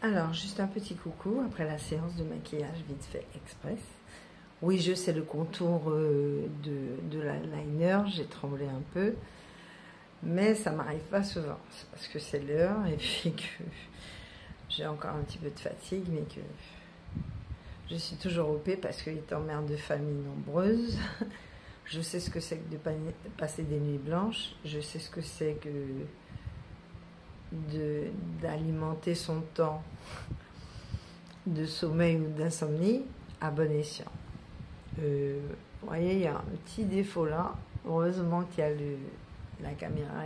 Alors, juste un petit coucou après la séance de maquillage vite fait express. Oui, je sais le contour de l'eyeliner, j'ai tremblé un peu, mais ça m'arrive pas souvent. C'est parce que c'est l'heure et puis que j'ai encore un petit peu de fatigue, mais que je suis toujours OP parce que étant mère de famille nombreuse, je sais ce que c'est que de passer des nuits blanches, je sais ce que c'est que d'alimenter son temps de sommeil ou d'insomnie à bon escient. Vous voyez, il y a un petit défaut là. Heureusement qu'il y a la caméra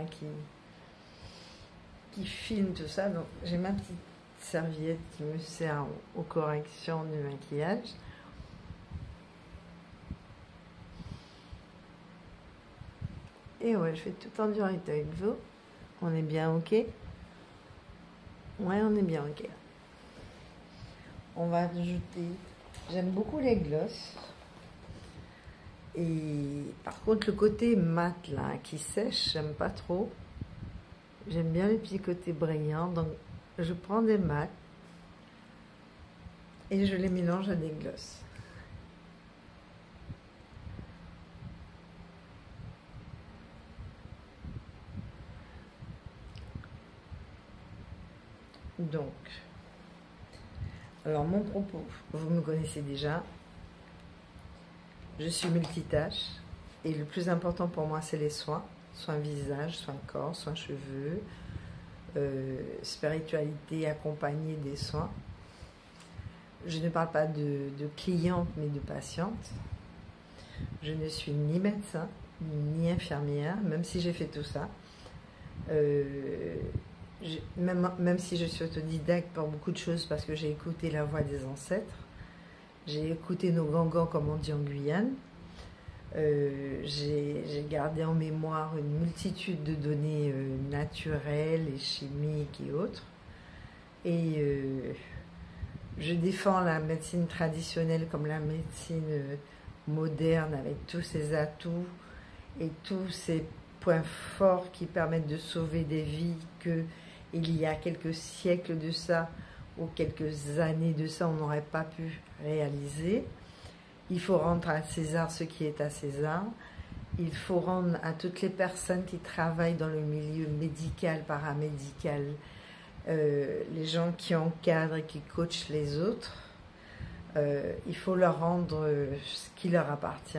qui filme tout ça. Donc j'ai ma petite serviette qui me sert aux corrections du maquillage. Et ouais, je fais tout en direct avec vous. On est bien ok? Ouais, on est bien ok. On va ajouter... J'aime beaucoup les glosses. Et par contre, le côté mat là, qui sèche, j'aime pas trop. J'aime bien les petits côtés brillants. Donc, je prends des mats et je les mélange à des glosses. Donc, alors mon propos, vous me connaissez déjà. Je suis multitâche et le plus important pour moi, c'est les soins. Soins visage, soins corps, soins cheveux, spiritualité accompagnée des soins. Je ne parle pas de cliente, mais de patiente. Je ne suis ni médecin, ni infirmière, même si j'ai fait tout ça. Même si je suis autodidacte pour beaucoup de choses parce que j'ai écouté la voix des ancêtres. J'ai écouté nos gangans, comme on dit en Guyane. J'ai gardé en mémoire une multitude de données naturelles et chimiques et autres. Et je défends la médecine traditionnelle comme la médecine moderne avec tous ses atouts et tous ses points forts qui permettent de sauver des vies que il y a quelques siècles de ça ou quelques années de ça on n'aurait pas pu réaliser. Il faut rendre à César ce qui est à César. Il faut rendre à toutes les personnes qui travaillent dans le milieu médical, paramédical, les gens qui encadrent et qui coachent les autres. Il faut leur rendre ce qui leur appartient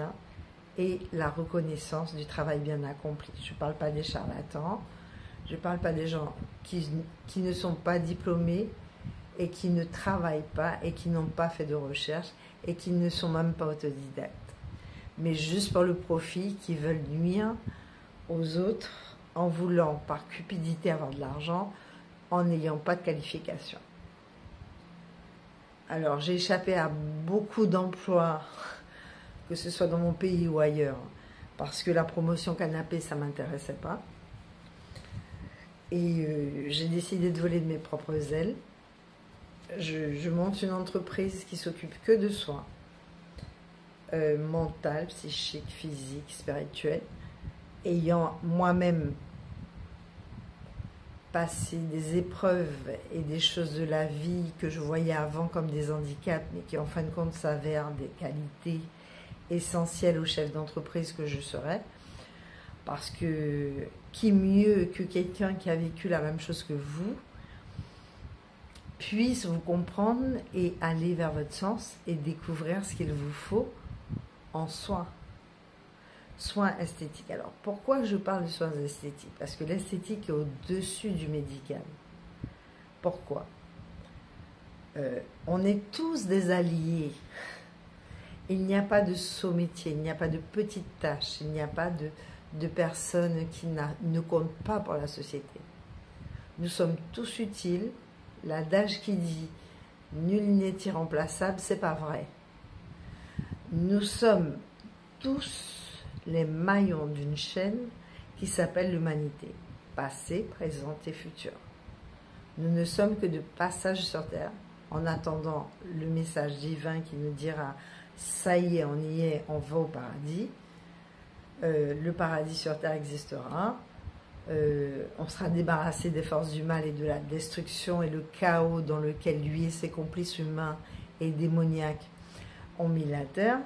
et la reconnaissance du travail bien accompli. Je ne parle pas des charlatans, je ne parle pas des gens qui ne sont pas diplômés et qui ne travaillent pas et qui n'ont pas fait de recherche et qui ne sont même pas autodidactes, mais juste pour le profit, qui veulent nuire aux autres en voulant par cupidité avoir de l'argent en n'ayant pas de qualification. Alors j'ai échappé à beaucoup d'emplois, que ce soit dans mon pays ou ailleurs, parce que la promotion canapé, ça ne m'intéressait pas. Et j'ai décidé de voler de mes propres ailes. Je monte une entreprise qui s'occupe que de soins, mental, psychique, physique, spirituel, ayant moi-même passé des épreuves et des choses de la vie que je voyais avant comme des handicaps, mais qui en fin de compte s'avèrent des qualités essentielles au chef d'entreprise que je serais. Parce que qui mieux que quelqu'un qui a vécu la même chose que vous puisse vous comprendre et aller vers votre sens et découvrir ce qu'il vous faut en soins. Soins esthétiques. Alors, pourquoi je parle de soins esthétiques? Parce que l'esthétique est au-dessus du médical. Pourquoi? On est tous des alliés. Il n'y a pas de saut métier, il n'y a pas de petites tâches, il n'y a pas de personnes qui ne comptent pas pour la société. Nous sommes tous utiles. L'adage qui dit « nul n'est irremplaçable », c'est pas vrai. Nous sommes tous les maillons d'une chaîne qui s'appelle l'humanité, passé, présent et futur. Nous ne sommes que de passage sur Terre, en attendant le message divin qui nous dira « ça y est, on y est, on va au paradis ». Le paradis sur Terre existera. On sera débarrassé des forces du mal et de la destruction et le chaos dans lequel lui et ses complices humains et démoniaques ont mis la terre.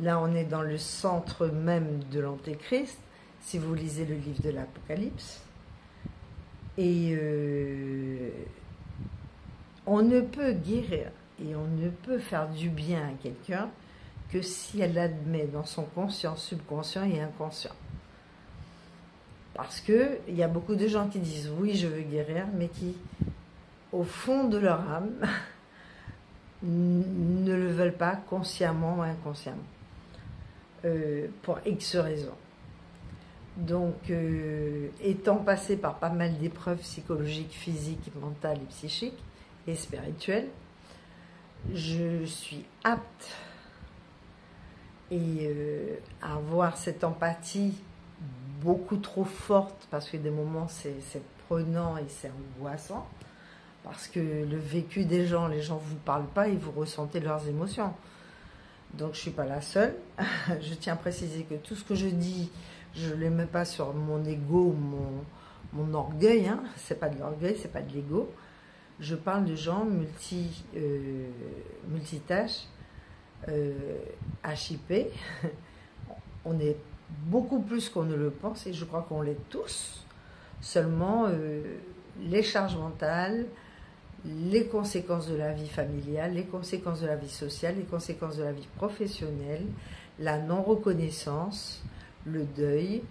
Là, on est dans le centre même de l'Antéchrist, si vous lisez le livre de l'Apocalypse. Et on ne peut guérir et on ne peut faire du bien à quelqu'un que si elle admet dans son conscient, subconscient et inconscient. Parce qu'il y a beaucoup de gens qui disent « oui, je veux guérir », mais qui, au fond de leur âme, ne le veulent pas consciemment ou inconsciemment, pour X raisons. Donc, étant passé par pas mal d'épreuves psychologiques, physiques, mentales et psychiques, et spirituelles, je suis apte à avoir cette empathie beaucoup trop forte, parce que des moments c'est prenant et c'est angoissant, parce que le vécu des gens, les gens ne vous parlent pas et vous ressentez leurs émotions. Donc je ne suis pas la seule. Je tiens à préciser que tout ce que je dis, je ne le mets pas sur mon ego, mon orgueil, hein. C'est pas de l'orgueil, c'est pas de l'ego. Je parle de gens multitâches, HIP. On est beaucoup plus qu'on ne le pense et je crois qu'on l'est tous. Seulement, les charges mentales, les conséquences de la vie familiale, les conséquences de la vie sociale, les conséquences de la vie professionnelle, la non-reconnaissance, le deuil,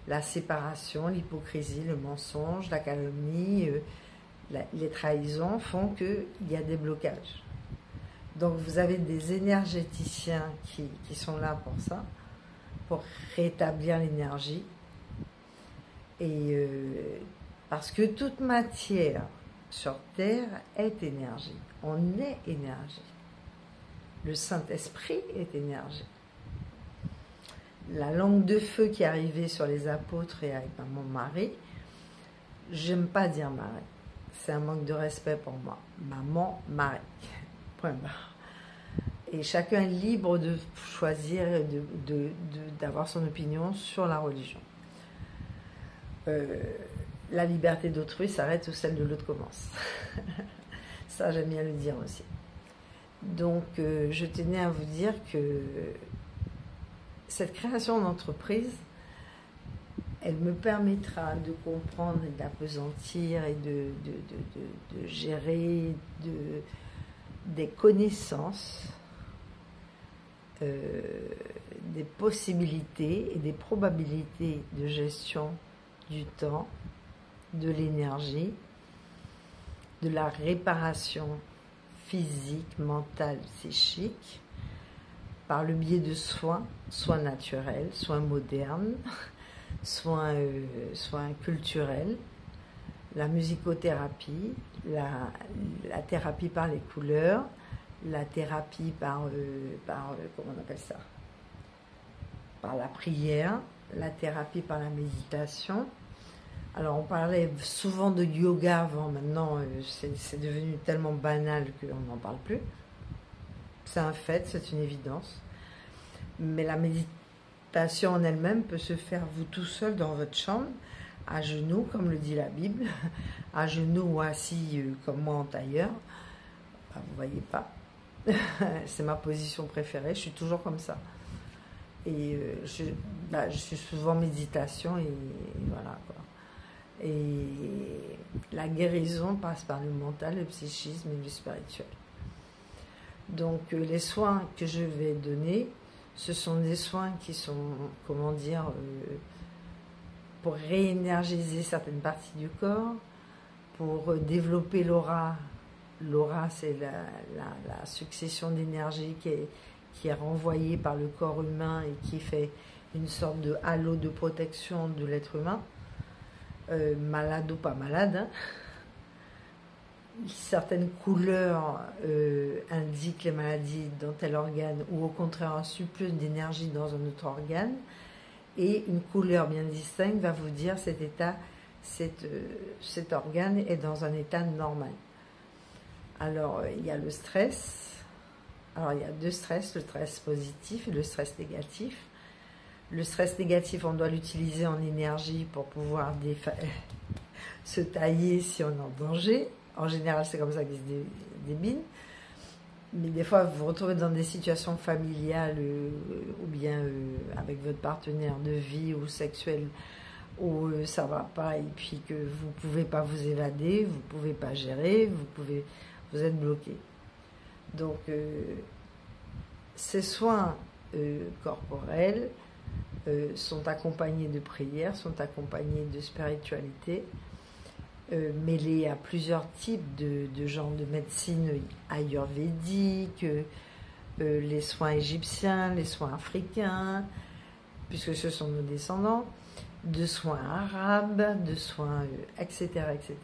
la séparation, l'hypocrisie, le mensonge, la calomnie, les trahisons font qu'il y a des blocages. Donc vous avez des énergéticiens qui sont là pour ça, pour rétablir l'énergie. Et parce que toute matière sur Terre est énergie. On est énergie. Le Saint-Esprit est énergie. La langue de feu qui est arrivée sur les apôtres et avec mon mari, j'aime pas dire Marie. C'est un manque de respect pour moi. Maman, Marie. Point barre. Et chacun est libre de choisir, d'avoir son opinion sur la religion. La liberté d'autrui s'arrête où celle de l'autre commence. Ça, j'aime bien le dire aussi. Donc, je tenais à vous dire que cette création d'entreprise, elle me permettra de comprendre et d'appesantir et de gérer des connaissances, des possibilités et des probabilités de gestion du temps, de l'énergie, de la réparation physique, mentale, psychique, par le biais de soins naturels, soins modernes, soins culturels, la musicothérapie, la thérapie par les couleurs, la thérapie par comment on appelle ça, par la prière, la thérapie par la méditation. Alors on parlait souvent de yoga avant, maintenant c'est devenu tellement banal qu'on n'en parle plus. C'est un fait, c'est une évidence. Mais la méditation en elle-même peut se faire vous tout seul dans votre chambre, à genoux, comme le dit la Bible, à genoux ou assis comme moi en tailleur. Bah, vous voyez pas. C'est ma position préférée, je suis toujours comme ça. Et je suis souvent en méditation et voilà quoi. Et la guérison passe par le mental, le psychisme et le spirituel. Donc les soins que je vais donner, ce sont des soins qui sont, comment dire, pour réénergiser certaines parties du corps, pour développer l'aura. L'aura, c'est la succession d'énergie qui est renvoyée par le corps humain et qui fait une sorte de halo de protection de l'être humain, malade ou pas malade, hein. Certaines couleurs indiquent les maladies dans tel organe ou au contraire un surplus d'énergie dans un autre organe, et une couleur bien distincte va vous dire cet organe est dans un état normal. Alors il y a le stress. Alors il y a deux stress, le stress positif et le stress négatif. Le stress négatif, on doit l'utiliser en énergie pour pouvoir se tailler si on est en danger. En général, c'est comme ça qu'ils se débinent. Mais des fois, vous vous retrouvez dans des situations familiales ou bien avec votre partenaire de vie ou sexuelle où ça va pas et puis que vous pouvez pas vous évader, vous pouvez pas gérer, vous êtes bloqué. Donc, ces soins corporels sont accompagnés de prières, sont accompagnés de spiritualité, mêlés à plusieurs types de genres de médecine ayurvédique, les soins égyptiens, les soins africains, puisque ce sont nos descendants, de soins arabes, de soins, etc., etc.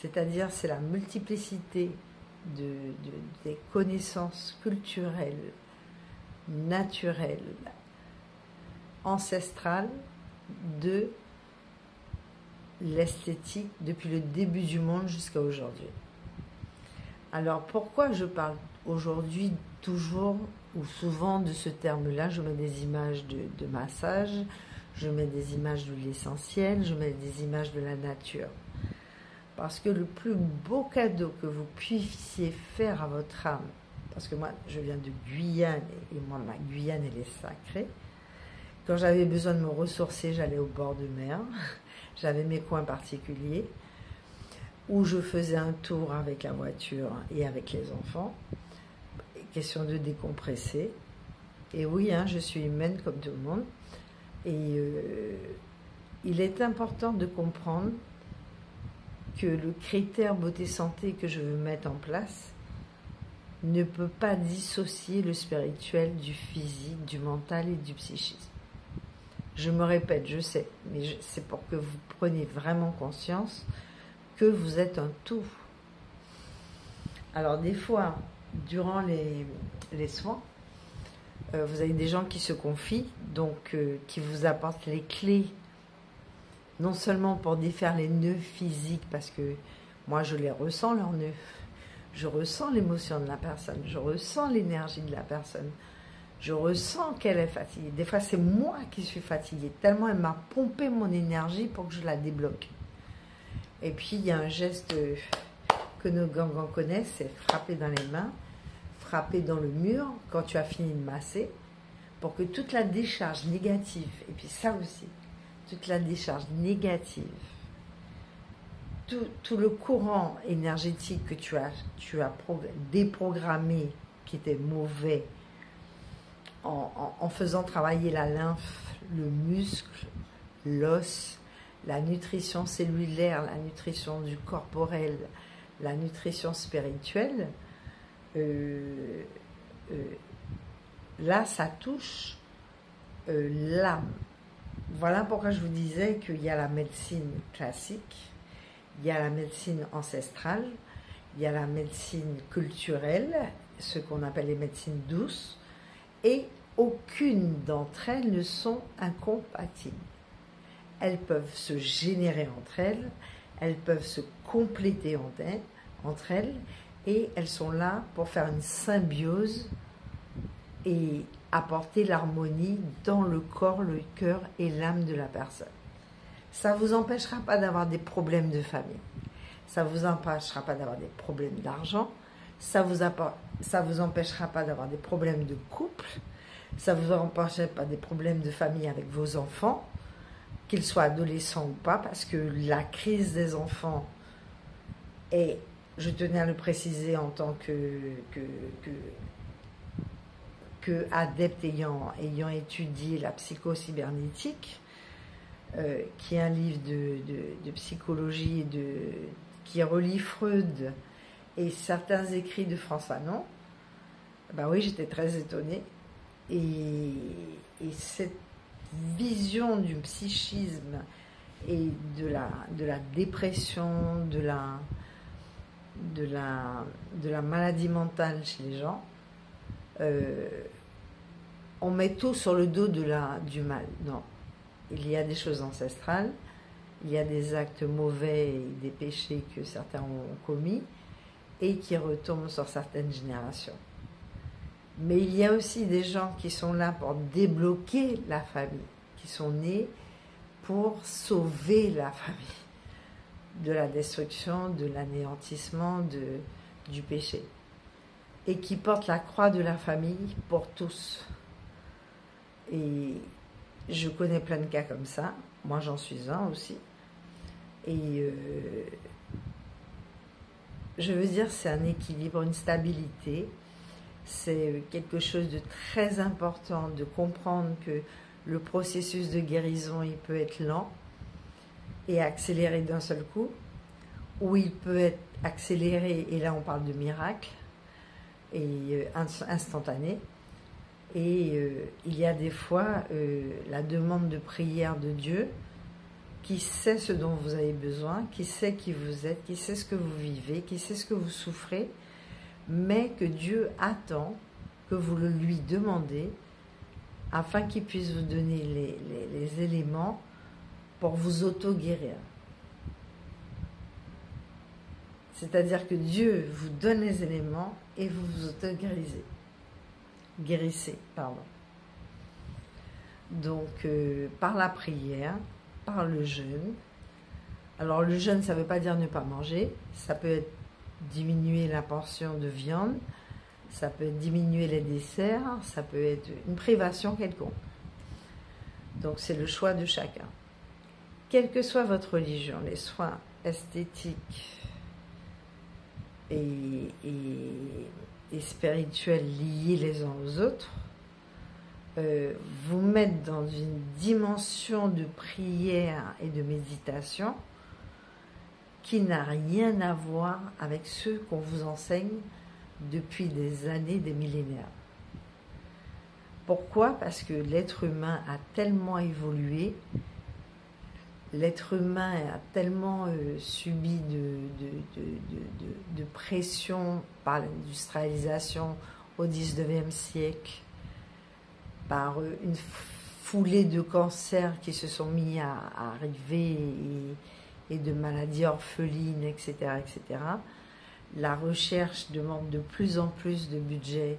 C'est-à-dire, c'est la multiplicité des connaissances culturelles, naturelles, ancestrales de l'esthétique depuis le début du monde jusqu'à aujourd'hui. Alors pourquoi je parle aujourd'hui toujours ou souvent de ce terme-là? Je mets des images de massage, je mets des images de l'essentiel, je mets des images de la nature. Parce que le plus beau cadeau que vous puissiez faire à votre âme, parce que moi je viens de Guyane et moi ma Guyane elle est sacrée. Quand j'avais besoin de me ressourcer, j'allais au bord de mer. J'avais mes coins particuliers où je faisais un tour avec la voiture et avec les enfants. Question de décompresser. Et oui, hein, je suis humaine comme tout le monde. Et il est important de comprendre que le critère beauté-santé que je veux mettre en place ne peut pas dissocier le spirituel du physique, du mental et du psychisme. Je me répète, je sais, mais c'est pour que vous preniez vraiment conscience que vous êtes un tout. Alors des fois, durant les soins, vous avez des gens qui se confient, donc qui vous apportent les clés, non seulement pour défaire les nœuds physiques, parce que moi je les ressens, leurs nœuds, je ressens l'émotion de la personne, je ressens l'énergie de la personne, je ressens qu'elle est fatiguée. Des fois, c'est moi qui suis fatiguée, tellement elle m'a pompé mon énergie pour que je la débloque. Et puis, il y a un geste que nos gangans connaissent, c'est frapper dans les mains, frapper dans le mur quand tu as fini de masser, pour que toute la décharge négative, et puis ça aussi, toute la décharge négative, tout le courant énergétique que tu as déprogrammé, qui était mauvais, en faisant travailler la lymphe, le muscle, l'os, la nutrition cellulaire, la nutrition du corporel, la nutrition spirituelle, là, ça touche l'âme. Voilà pourquoi je vous disais qu'il y a la médecine classique, il y a la médecine ancestrale, il y a la médecine culturelle, ce qu'on appelle les médecines douces, et aucune d'entre elles ne sont incompatibles. Elles peuvent se générer elles peuvent se compléter entre elles, et elles sont là pour faire une symbiose et apporter l'harmonie dans le corps, le cœur et l'âme de la personne. Ça ne vous empêchera pas d'avoir des problèmes de famille, ça ne vous empêchera pas d'avoir des problèmes d'argent, ça vous empêchera pas d'avoir des problèmes de couple, ça ne vous empêchera pas des problèmes de famille avec vos enfants, qu'ils soient adolescents ou pas, parce que la crise des enfants est, je tenais à le préciser en tant que adepte ayant étudié la psychocybernétique, qui est un livre de psychologie qui relie Freud et certains écrits de Frantz Fanon. Ben oui, j'étais très étonnée. Et cette vision du psychisme et de la dépression, de la maladie mentale chez les gens, on met tout sur le dos du mal. Non, il y a des choses ancestrales, il y a des actes mauvais et des péchés que certains ont commis et qui retombent sur certaines générations. Mais il y a aussi des gens qui sont là pour débloquer la famille, qui sont nés pour sauver la famille de la destruction, de l'anéantissement, du péché. Et qui portent la croix de la famille pour tous. Et je connais plein de cas comme ça. Moi, j'en suis un aussi. Et je veux dire, c'est un équilibre, une stabilité. C'est quelque chose de très important de comprendre que le processus de guérison, il peut être lent et accéléré d'un seul coup, ou il peut être accéléré, et là on parle de miracle, et instantané. Et il y a des fois la demande de prière de Dieu, qui sait ce dont vous avez besoin, qui sait qui vous êtes, qui sait ce que vous vivez, qui sait ce que vous souffrez, mais que Dieu attend que vous le lui demandez afin qu'il puisse vous donner les éléments pour vous auto-guérir. C'est-à-dire que Dieu vous donne les éléments et vous vous auto-guérissez. Donc, par la prière, par le jeûne. Alors, le jeûne, ça ne veut pas dire ne pas manger. Ça peut être diminuer la portion de viande. Ça peut être diminuer les desserts. Ça peut être une privation quelconque. Donc, c'est le choix de chacun. Quelle que soit votre religion, les soins esthétiques et spirituels liés les uns aux autres, vous mettent dans une dimension de prière et de méditation qui n'a rien à voir avec ce qu'on vous enseigne depuis des années, des millénaires. Pourquoi? Parce que l'être humain a tellement évolué, l'être humain a tellement subi de pression par l'industrialisation au XIXe siècle, par une foulée de cancers qui se sont mis à arriver et de maladies orphelines, etc., etc. La recherche demande de plus en plus de budget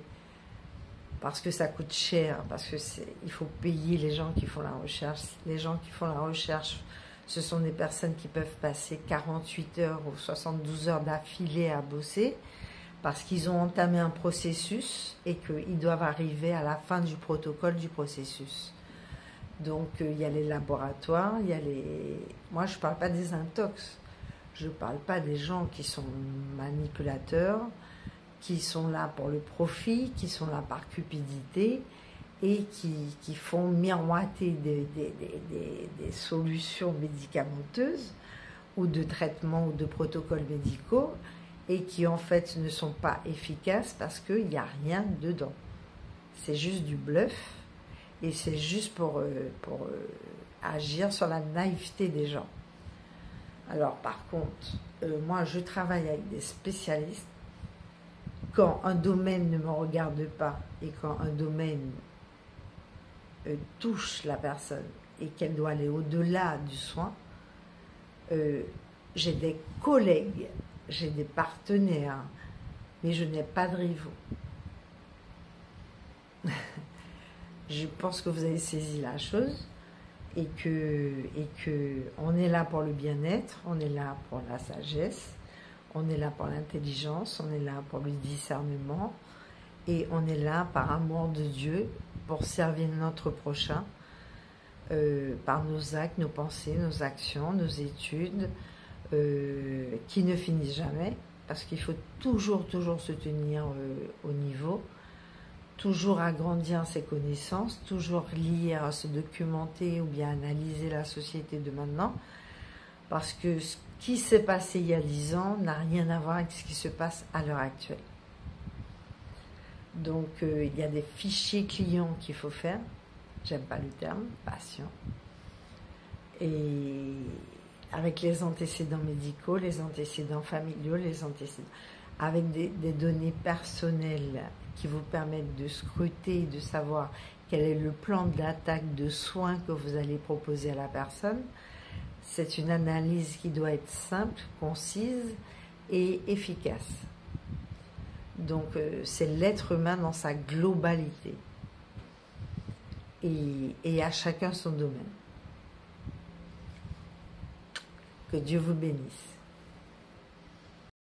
parce que ça coûte cher, parce que il faut payer les gens qui font la recherche. Les gens qui font la recherche, ce sont des personnes qui peuvent passer 48 heures ou 72 heures d'affilée à bosser parce qu'ils ont entamé un processus et qu'ils doivent arriver à la fin du protocole du processus. Donc, il y a les laboratoires, il y a les... Moi, je ne parle pas des intox, je ne parle pas des gens qui sont manipulateurs, qui sont là pour le profit, qui sont là par cupidité et qui font miroiter des solutions médicamenteuses ou de traitements ou de protocoles médicaux et qui en fait ne sont pas efficaces parce qu'il n'y a rien dedans. C'est juste du bluff et c'est juste pour agir sur la naïveté des gens. Alors par contre, moi je travaille avec des spécialistes. Quand un domaine ne me regarde pas et quand un domaine touche la personne et qu'elle doit aller au-delà du soin, j'ai des collègues, j'ai des partenaires, mais je n'ai pas de rivaux. Je pense que vous avez saisi la chose et que on est là pour le bien-être, on est là pour la sagesse, on est là pour l'intelligence, on est là pour le discernement et on est là par amour de Dieu pour servir notre prochain par nos actes, nos pensées, nos actions, nos études qui ne finissent jamais parce qu'il faut toujours se tenir au niveau, toujours agrandir ses connaissances, toujours lire, se documenter ou bien analyser la société de maintenant parce que ce qui s'est passé il y a 10 ans n'a rien à voir avec ce qui se passe à l'heure actuelle. Donc, il y a des fichiers clients qu'il faut faire. J'aime pas le terme, patient. Et avec les antécédents médicaux, les antécédents familiaux, les antécédents... avec des données personnelles qui vous permettent de scruter, de savoir quel est le plan d'attaque de soins que vous allez proposer à la personne. C'est une analyse qui doit être simple, concise et efficace. Donc c'est l'être humain dans sa globalité. Et à chacun son domaine. Que Dieu vous bénisse.